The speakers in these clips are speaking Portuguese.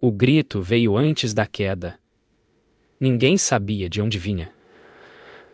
O grito veio antes da queda. Ninguém sabia de onde vinha.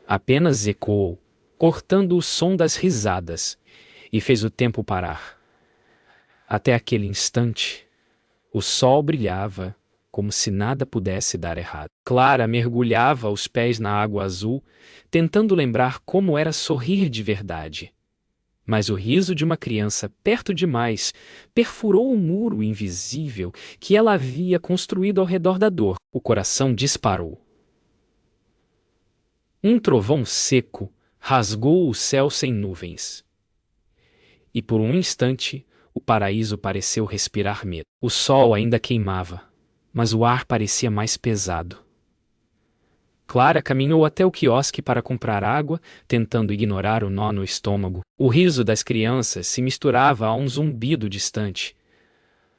Apenas ecoou, cortando o som das risadas, e fez o tempo parar. Até aquele instante, o sol brilhava, como se nada pudesse dar errado. Clara mergulhava os pés na água azul, tentando lembrar como era sorrir de verdade. Mas o riso de uma criança perto demais perfurou o muro invisível que ela havia construído ao redor da dor. O coração disparou. Um trovão seco rasgou o céu sem nuvens. E por um instante, o paraíso pareceu respirar medo. O sol ainda queimava, mas o ar parecia mais pesado. Clara caminhou até o quiosque para comprar água, tentando ignorar o nó no estômago. O riso das crianças se misturava a um zumbido distante,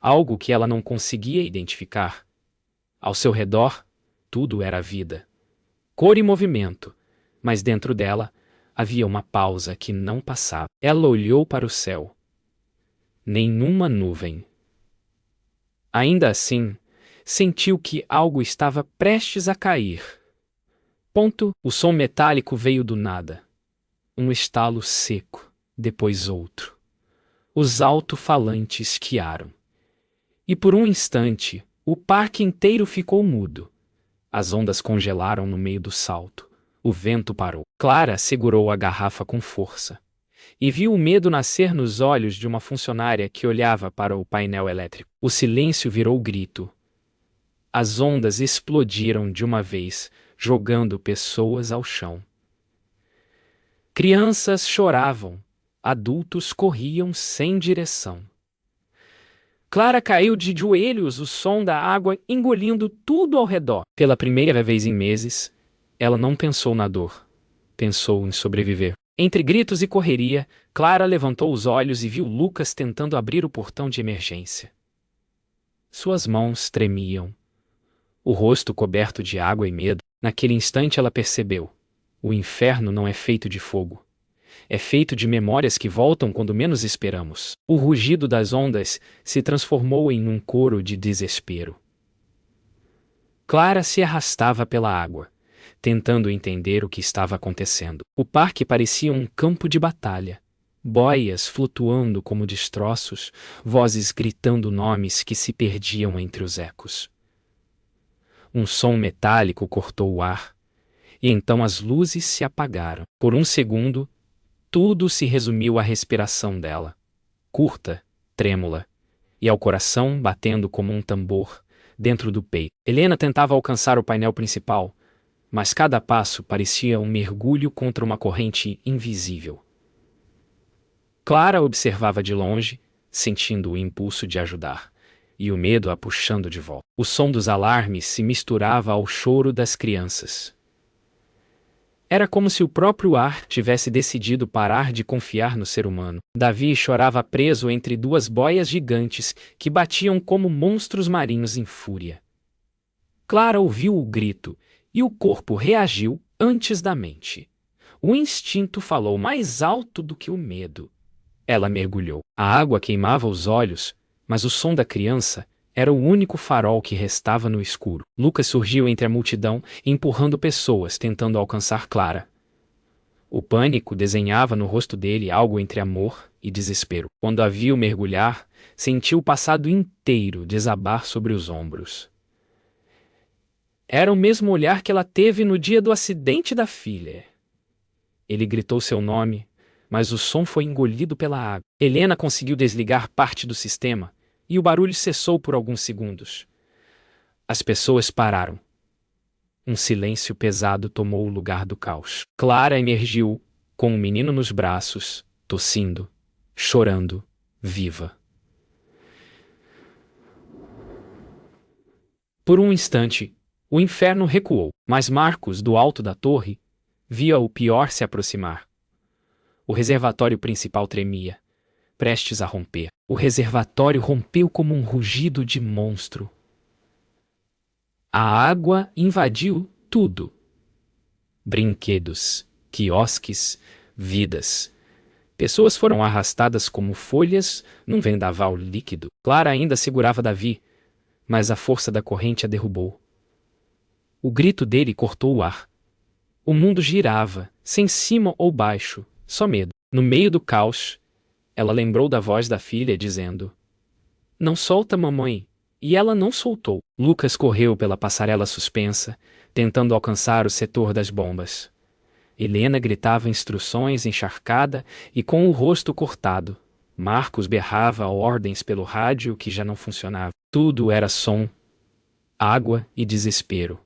algo que ela não conseguia identificar. Ao seu redor, tudo era vida, cor e movimento, mas dentro dela havia uma pausa que não passava. Ela olhou para o céu. Nenhuma nuvem. Ainda assim, sentiu que algo estava prestes a cair. O som metálico veio do nada. Um estalo seco, depois outro. Os alto-falantes chiaram. E por um instante, o parque inteiro ficou mudo. As ondas congelaram no meio do salto. O vento parou. Clara segurou a garrafa com força. E viu o medo nascer nos olhos de uma funcionária que olhava para o painel elétrico. O silêncio virou grito. As ondas explodiram de uma vez, jogando pessoas ao chão. Crianças choravam, adultos corriam sem direção. Clara caiu de joelhos, o som da água engolindo tudo ao redor. Pela primeira vez em meses, ela não pensou na dor, pensou em sobreviver. Entre gritos e correria, Clara levantou os olhos e viu Lucas tentando abrir o portão de emergência. Suas mãos tremiam, o rosto coberto de água e medo. Naquele instante ela percebeu: o inferno não é feito de fogo. É feito de memórias que voltam quando menos esperamos. O rugido das ondas se transformou em um coro de desespero. Clara se arrastava pela água, tentando entender o que estava acontecendo. O parque parecia um campo de batalha. Boias flutuando como destroços, vozes gritando nomes que se perdiam entre os ecos. Um som metálico cortou o ar, e então as luzes se apagaram. Por um segundo, tudo se resumiu à respiração dela, curta, trêmula, e ao coração batendo como um tambor dentro do peito. Helena tentava alcançar o painel principal, mas cada passo parecia um mergulho contra uma corrente invisível. Clara observava de longe, sentindo o impulso de ajudar, e o medo a puxando de volta. O som dos alarmes se misturava ao choro das crianças. Era como se o próprio ar tivesse decidido parar de confiar no ser humano. Davi chorava preso entre duas boias gigantes que batiam como monstros marinhos em fúria. Clara ouviu o grito, e o corpo reagiu antes da mente. O instinto falou mais alto do que o medo. Ela mergulhou. A água queimava os olhos, mas o som da criança era o único farol que restava no escuro. Lucas surgiu entre a multidão, empurrando pessoas, tentando alcançar Clara. O pânico desenhava no rosto dele algo entre amor e desespero. Quando a viu mergulhar, sentiu o passado inteiro desabar sobre os ombros. Era o mesmo olhar que ela teve no dia do acidente da filha. Ele gritou seu nome, mas o som foi engolido pela água. Helena conseguiu desligar parte do sistema, e o barulho cessou por alguns segundos. As pessoas pararam. Um silêncio pesado tomou o lugar do caos. Clara emergiu, com o menino nos braços, tossindo, chorando, viva. Por um instante, o inferno recuou, mas Marcos, do alto da torre, via o pior se aproximar. O reservatório principal tremia, prestes a romper. O reservatório rompeu como um rugido de monstro. A água invadiu tudo. Brinquedos, quiosques, vidas. Pessoas foram arrastadas como folhas num vendaval líquido. Clara ainda segurava Davi, mas a força da corrente a derrubou. O grito dele cortou o ar. O mundo girava, sem cima ou baixo, só medo. No meio do caos, ela lembrou da voz da filha dizendo: "Não solta, mamãe." E ela não soltou. Lucas correu pela passarela suspensa, tentando alcançar o setor das bombas. Helena gritava instruções encharcada e com o rosto cortado. Marcos berrava ordens pelo rádio que já não funcionava. Tudo era som, água e desespero.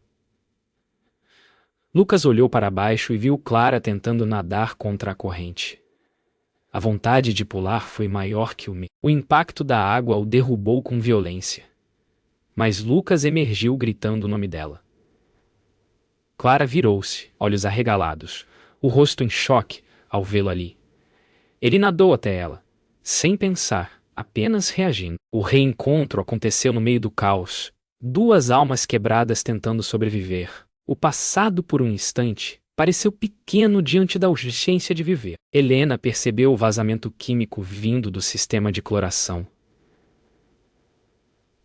Lucas olhou para baixo e viu Clara tentando nadar contra a corrente. A vontade de pular foi maior que o medo. O impacto da água o derrubou com violência. Mas Lucas emergiu gritando o nome dela. Clara virou-se, olhos arregalados, o rosto em choque ao vê-lo ali. Ele nadou até ela, sem pensar, apenas reagindo. O reencontro aconteceu no meio do caos, duas almas quebradas tentando sobreviver. O passado, por um instante, pareceu pequeno diante da urgência de viver. Helena percebeu o vazamento químico vindo do sistema de cloração.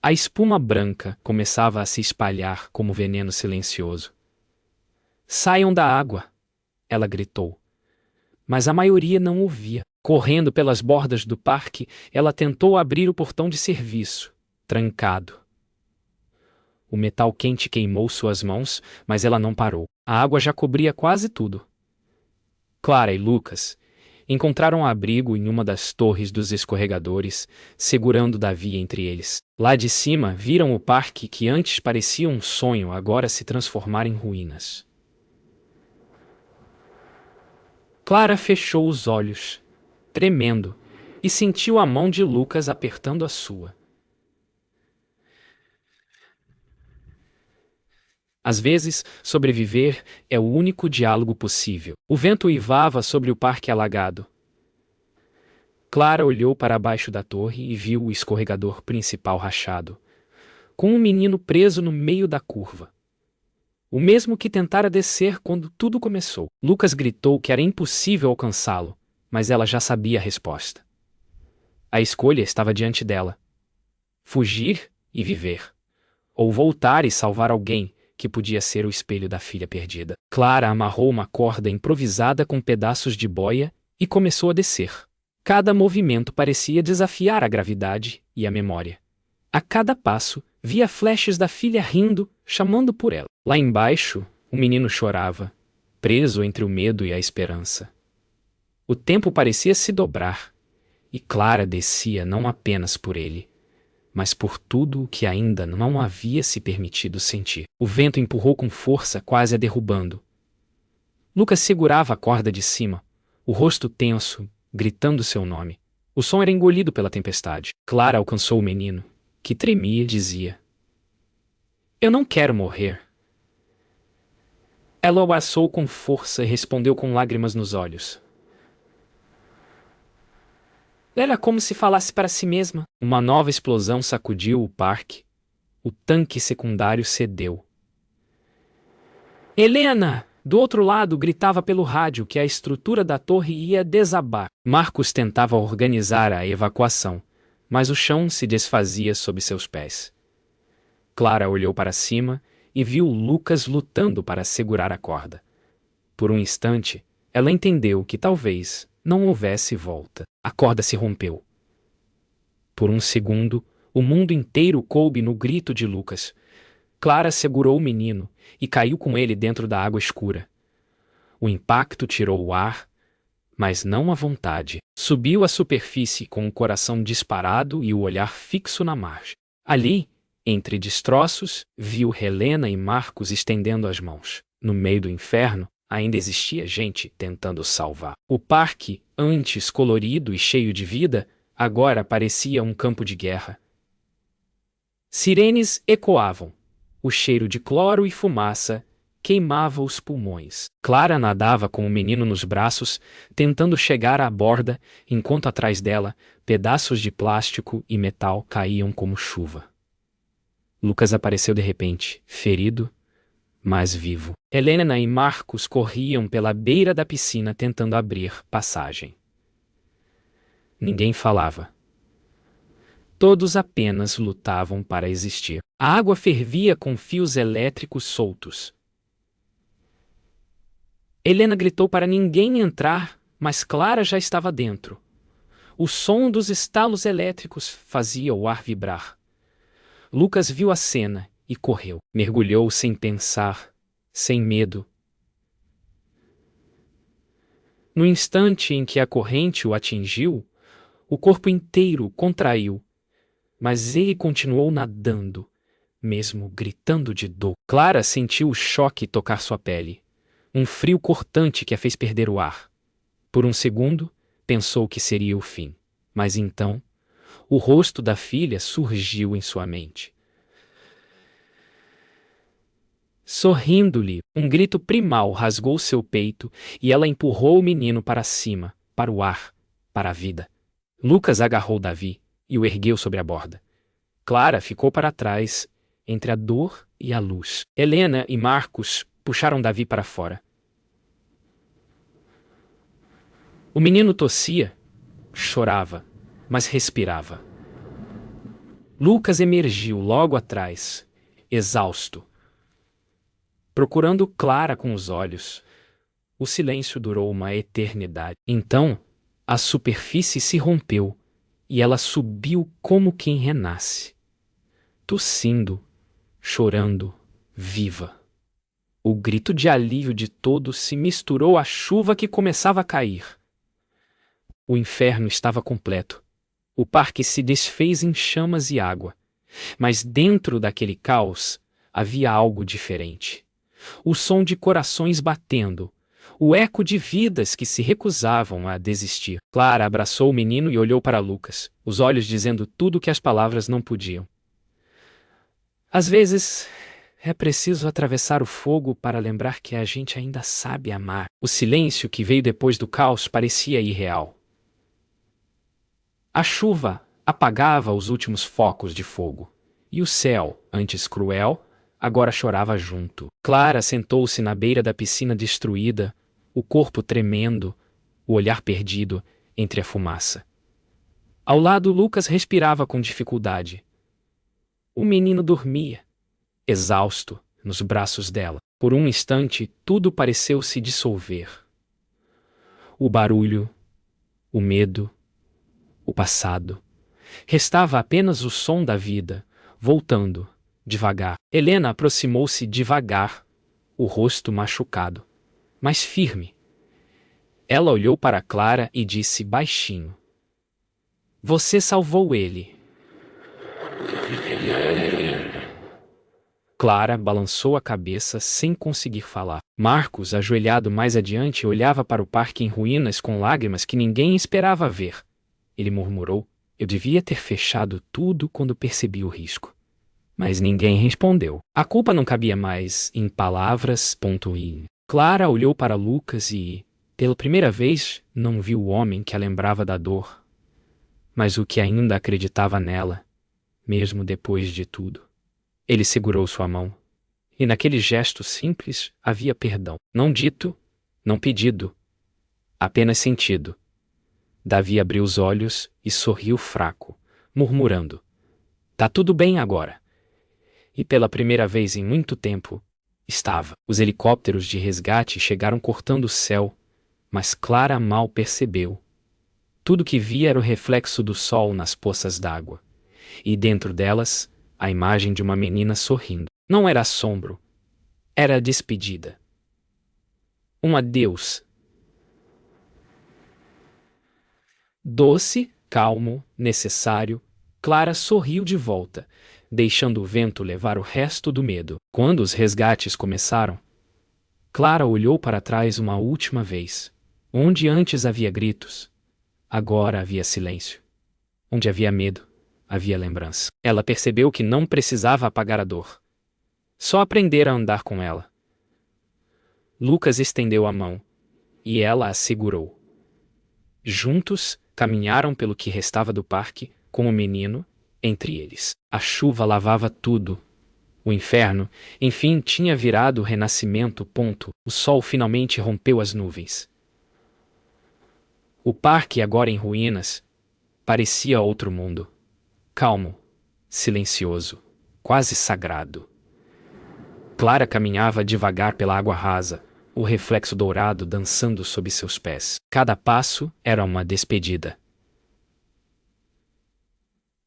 A espuma branca começava a se espalhar como veneno silencioso. "Saiam da água!" ela gritou. Mas a maioria não ouvia. Correndo pelas bordas do parque, ela tentou abrir o portão de serviço, trancado. O metal quente queimou suas mãos, mas ela não parou. A água já cobria quase tudo. Clara e Lucas encontraram abrigo em uma das torres dos escorregadores, segurando Davi entre eles. Lá de cima, viram o parque que antes parecia um sonho agora se transformar em ruínas. Clara fechou os olhos, tremendo, e sentiu a mão de Lucas apertando a sua. Às vezes, sobreviver é o único diálogo possível. O vento uivava sobre o parque alagado. Clara olhou para baixo da torre e viu o escorregador principal rachado, com um menino preso no meio da curva. O mesmo que tentara descer quando tudo começou. Lucas gritou que era impossível alcançá-lo, mas ela já sabia a resposta. A escolha estava diante dela: fugir e viver, ou voltar e salvar alguém que podia ser o espelho da filha perdida. Clara amarrou uma corda improvisada com pedaços de boia e começou a descer. Cada movimento parecia desafiar a gravidade e a memória. A cada passo, via flashes da filha rindo, chamando por ela. Lá embaixo, o menino chorava, preso entre o medo e a esperança. O tempo parecia se dobrar, e Clara descia não apenas por ele, mas por tudo o que ainda não havia se permitido sentir. O vento empurrou com força, quase a derrubando. Lucas segurava a corda de cima, o rosto tenso, gritando seu nome. O som era engolido pela tempestade. Clara alcançou o menino, que tremia e dizia: "Eu não quero morrer." Ela o abraçou com força e respondeu com lágrimas nos olhos. Era como se falasse para si mesma. Uma nova explosão sacudiu o parque. O tanque secundário cedeu. "Helena!" Do outro lado gritava pelo rádio que a estrutura da torre ia desabar. Marcos tentava organizar a evacuação, mas o chão se desfazia sob seus pés. Clara olhou para cima e viu Lucas lutando para segurar a corda. Por um instante, ela entendeu que talvez não houvesse volta. A corda se rompeu. Por um segundo, o mundo inteiro coube no grito de Lucas. Clara segurou o menino e caiu com ele dentro da água escura. O impacto tirou o ar, mas não a vontade. Subiu à superfície com o coração disparado e o olhar fixo na margem. Ali, entre destroços, viu Helena e Marcos estendendo as mãos. No meio do inferno, ainda existia gente tentando salvar. O parque, antes colorido e cheio de vida, agora parecia um campo de guerra. Sirenes ecoavam. O cheiro de cloro e fumaça queimava os pulmões. Clara nadava com o menino nos braços, tentando chegar à borda, enquanto atrás dela, pedaços de plástico e metal caíam como chuva. Lucas apareceu de repente, ferido, mas vivo. Helena e Marcos corriam pela beira da piscina tentando abrir passagem. Ninguém falava. Todos apenas lutavam para existir. A água fervia com fios elétricos soltos. Helena gritou para ninguém entrar, mas Clara já estava dentro. O som dos estalos elétricos fazia o ar vibrar. Lucas viu a cena e correu. Mergulhou sem pensar, sem medo. No instante em que a corrente o atingiu, o corpo inteiro contraiu, mas ele continuou nadando, mesmo gritando de dor. Clara sentiu o choque tocar sua pele, um frio cortante que a fez perder o ar. Por um segundo, pensou que seria o fim, mas então, o rosto da filha surgiu em sua mente. Sorrindo-lhe, um grito primal rasgou seu peito e ela empurrou o menino para cima, para o ar, para a vida. Lucas agarrou Davi e o ergueu sobre a borda. Clara ficou para trás, entre a dor e a luz. Helena e Marcos puxaram Davi para fora. O menino tossia, chorava, mas respirava. Lucas emergiu logo atrás, exausto, procurando Clara com os olhos. O silêncio durou uma eternidade. Então, a superfície se rompeu e ela subiu como quem renasce, tossindo, chorando, viva. O grito de alívio de todos se misturou à chuva que começava a cair. O inferno estava completo. O parque se desfez em chamas e água. Mas dentro daquele caos havia algo diferente. O som de corações batendo, o eco de vidas que se recusavam a desistir. Clara abraçou o menino e olhou para Lucas, os olhos dizendo tudo o que as palavras não podiam. Às vezes, é preciso atravessar o fogo para lembrar que a gente ainda sabe amar. O silêncio que veio depois do caos parecia irreal. A chuva apagava os últimos focos de fogo, e o céu, antes cruel, agora chorava junto. Clara sentou-se na beira da piscina destruída, o corpo tremendo, o olhar perdido entre a fumaça. Ao lado, Lucas respirava com dificuldade. O menino dormia, exausto, nos braços dela. Por um instante, tudo pareceu se dissolver. O barulho, o medo, o passado. Restava apenas o som da vida, voltando, devagar. Helena aproximou-se devagar, o rosto machucado, mas firme. Ela olhou para Clara e disse baixinho: "Você salvou ele." Clara balançou a cabeça sem conseguir falar. Marcos, ajoelhado mais adiante, olhava para o parque em ruínas com lágrimas que ninguém esperava ver. Ele murmurou: "Eu devia ter fechado tudo quando percebi o risco." Mas ninguém respondeu. A culpa não cabia mais em palavras. Clara olhou para Lucas e, pela primeira vez, não viu o homem que a lembrava da dor, mas o que ainda acreditava nela, mesmo depois de tudo. Ele segurou sua mão, e naquele gesto simples havia perdão. Não dito, não pedido, apenas sentido. Davi abriu os olhos e sorriu fraco, murmurando: "Tá tudo bem agora." E pela primeira vez em muito tempo, estava. Os helicópteros de resgate chegaram cortando o céu, mas Clara mal percebeu. Tudo que via era o reflexo do sol nas poças d'água, e dentro delas, a imagem de uma menina sorrindo. Não era assombro, era a despedida. Um adeus. Doce, calmo, necessário, Clara sorriu de volta, deixando o vento levar o resto do medo. Quando os resgates começaram, Clara olhou para trás uma última vez. Onde antes havia gritos, agora havia silêncio. Onde havia medo, havia lembrança. Ela percebeu que não precisava apagar a dor. Só aprender a andar com ela. Lucas estendeu a mão, e ela a segurou. Juntos, caminharam pelo que restava do parque, com o menino entre eles. A chuva lavava tudo. O inferno, enfim, tinha virado o renascimento. O sol finalmente rompeu as nuvens. O parque, agora em ruínas, parecia outro mundo. calmo, silencioso, quase sagrado. Clara caminhava devagar pela água rasa, o reflexo dourado dançando sob seus pés. Cada passo era uma despedida.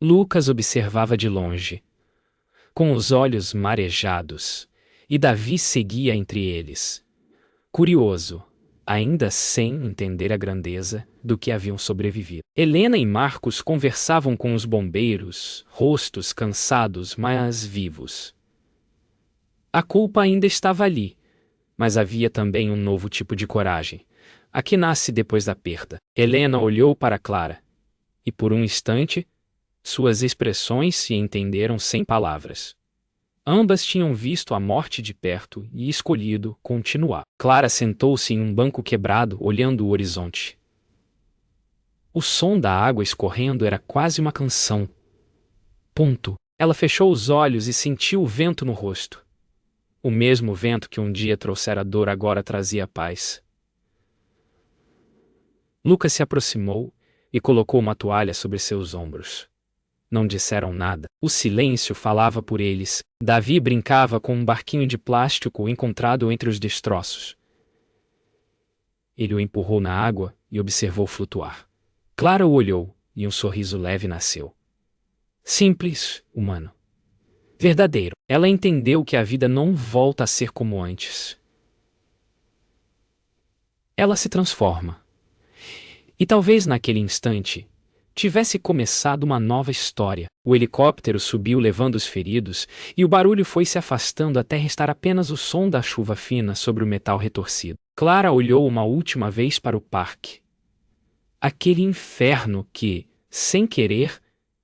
Lucas observava de longe, com os olhos marejados, e Davi seguia entre eles, curioso, ainda sem entender a grandeza do que haviam sobrevivido. Helena e Marcos conversavam com os bombeiros, rostos cansados, mas vivos. A culpa ainda estava ali, mas havia também um novo tipo de coragem, a que nasce depois da perda. Helena olhou para Clara, e por um instante, suas expressões se entenderam sem palavras. Ambas tinham visto a morte de perto e escolhido continuar. Clara sentou-se em um banco quebrado, olhando o horizonte. O som da água escorrendo era quase uma canção. Ponto. Ela fechou os olhos e sentiu o vento no rosto. O mesmo vento que um dia trouxera dor agora trazia paz. Lucas se aproximou e colocou uma toalha sobre seus ombros. Não disseram nada. O silêncio falava por eles. Davi brincava com um barquinho de plástico encontrado entre os destroços. Ele o empurrou na água e observou flutuar. Clara o olhou e um sorriso leve nasceu. Simples, humano. Verdadeiro. Ela entendeu que a vida não volta a ser como antes. Ela se transforma. E talvez naquele instante tivesse começado uma nova história. O helicóptero subiu levando os feridos, e o barulho foi se afastando até restar apenas o som da chuva fina sobre o metal retorcido. Clara olhou uma última vez para o parque. Aquele inferno que, sem querer,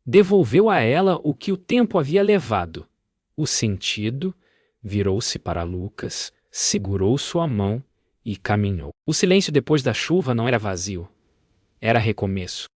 devolveu a ela o que o tempo havia levado. O sentido, virou-se para Lucas, segurou sua mão e caminhou. O silêncio depois da chuva não era vazio. Era recomeço.